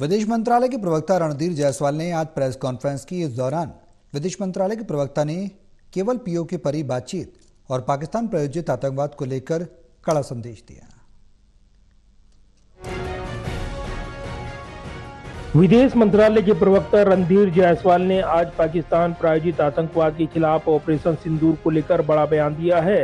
विदेश मंत्रालय के प्रवक्ता रणधीर जायसवाल ने आज प्रेस कॉन्फ्रेंस की। इस दौरान विदेश मंत्रालय के प्रवक्ता ने केवल पीओके पर ही बातचीत और पाकिस्तान प्रायोजित आतंकवाद को लेकर कड़ा संदेश दिया। विदेश मंत्रालय के प्रवक्ता रणधीर जायसवाल ने आज पाकिस्तान प्रायोजित आतंकवाद के खिलाफ ऑपरेशन सिंदूर को लेकर बड़ा बयान दिया है।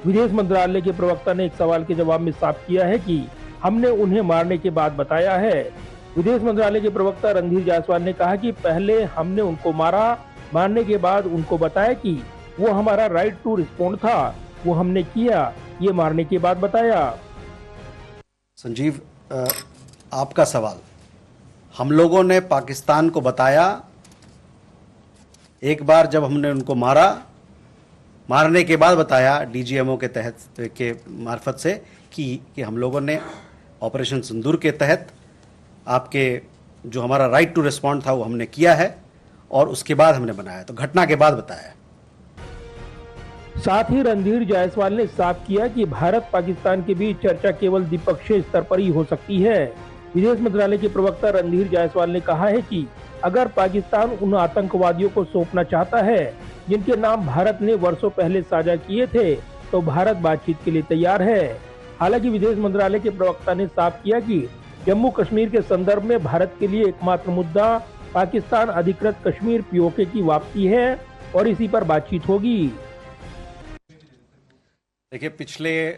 विदेश मंत्रालय के प्रवक्ता ने एक सवाल के जवाब में साफ किया है कि हमने उन्हें मारने के बाद बताया है। विदेश मंत्रालय के प्रवक्ता रणधीर जायसवाल ने कहा कि पहले हमने उनको मारा, मारने के बाद उनको बताया कि वो हमारा राइट टू रिस्पॉन्ड था, वो हमने किया, ये मारने के बाद बताया। संजीव, आपका सवाल, हम लोगों ने पाकिस्तान को बताया एक बार जब हमने उनको मारा, मारने के बाद बताया डीजीएमओ के तहत के मार्फत से कि हम लोगों ने ऑपरेशन सिंदूर के तहत आपके जो हमारा राइट टू रिस्पॉन्ड था वो हमने किया है और उसके बाद हमने बनाया, तो घटना के बाद बताया। साथ ही रणधीर जायसवाल ने साफ किया कि भारत पाकिस्तान के बीच चर्चा केवल द्विपक्षीय स्तर पर ही हो सकती है। विदेश मंत्रालय के प्रवक्ता रणधीर जायसवाल ने कहा है कि अगर पाकिस्तान उन आतंकवादियों को सौंपना चाहता है जिनके नाम भारत ने वर्षों पहले साझा किए थे, तो भारत बातचीत के लिए तैयार है। हालांकि विदेश मंत्रालय के प्रवक्ता ने साफ किया कि जम्मू कश्मीर के संदर्भ में भारत के लिए एकमात्र मुद्दा पाकिस्तान अधिकृत कश्मीर पीओके की वापसी है और इसी पर बातचीत होगी। देखिए, पिछले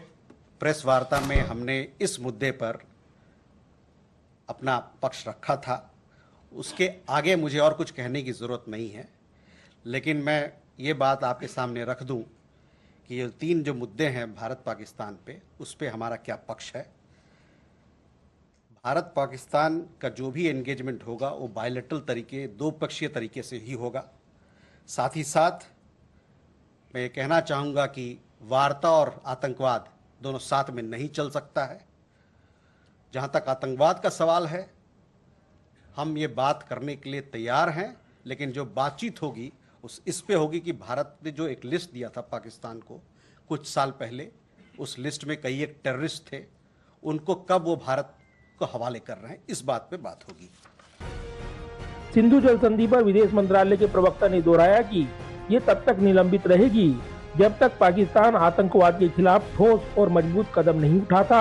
प्रेस वार्ता में हमने इस मुद्दे पर अपना पक्ष रखा था। उसके आगे मुझे और कुछ कहने की ज़रूरत नहीं है, लेकिन मैं ये बात आपके सामने रख दूं कि ये 3 जो मुद्दे हैं भारत पाकिस्तान पे, उस पे हमारा क्या पक्ष है। भारत पाकिस्तान का जो भी एंगेजमेंट होगा वो बायलैटरल तरीके, 2 पक्षीय तरीके से ही होगा। साथ ही साथ मैं ये कहना चाहूँगा कि वार्ता और आतंकवाद दोनों साथ में नहीं चल सकता है। जहाँ तक आतंकवाद का सवाल है, हम ये बात करने के लिए तैयार हैं, लेकिन जो बातचीत होगी इस पे होगी कि भारत ने जो एक लिस्ट दिया था पाकिस्तान को कुछ साल पहले, उस लिस्ट में कई एक टेररिस्ट थे, उनको कब वो भारत को हवाले कर रहे हैं, इस बात पे बात होगी। सिंधु जल संधि पर विदेश मंत्रालय के प्रवक्ता ने दोहराया कि ये तब तक निलंबित रहेगी जब तक पाकिस्तान आतंकवाद के खिलाफ ठोस और मजबूत कदम नहीं उठाता।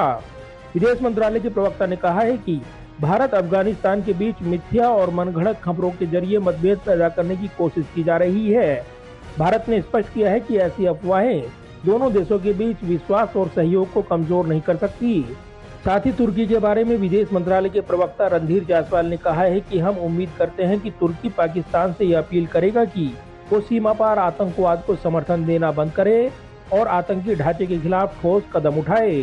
विदेश मंत्रालय के प्रवक्ता ने कहा है कि भारत अफगानिस्तान के बीच मिथ्या और मनगढ़ंत खबरों के जरिए मतभेद पैदा करने की कोशिश की जा रही है। भारत ने स्पष्ट किया है कि ऐसी अफवाहें दोनों देशों के बीच विश्वास और सहयोग को कमजोर नहीं कर सकती। साथ ही तुर्की के बारे में विदेश मंत्रालय के प्रवक्ता रणधीर जायसवाल ने कहा है कि हम उम्मीद करते हैं कि तुर्की पाकिस्तान से यह अपील करेगा कि वो सीमा पार आतंकवाद को समर्थन देना बंद करे और आतंकी ढांचे के खिलाफ ठोस कदम उठाए।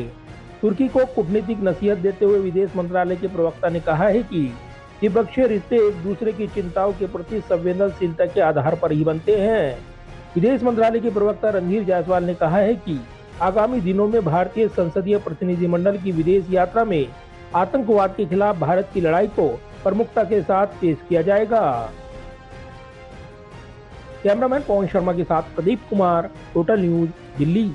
तुर्की को कूटनीतिक नसीहत देते हुए विदेश मंत्रालय के प्रवक्ता ने कहा है कि द्विपक्षीय रिश्ते एक दूसरे की चिंताओं के प्रति संवेदनशीलता के आधार पर ही बनते हैं। विदेश मंत्रालय के प्रवक्ता रणधीर जायसवाल ने कहा है कि आगामी दिनों में भारतीय संसदीय प्रतिनिधिमंडल की विदेश यात्रा में आतंकवाद के खिलाफ भारत की लड़ाई को प्रमुखता के साथ पेश किया जाएगा। कैमरामैन पवन शर्मा के साथ प्रदीप कुमार, टोटल न्यूज, दिल्ली।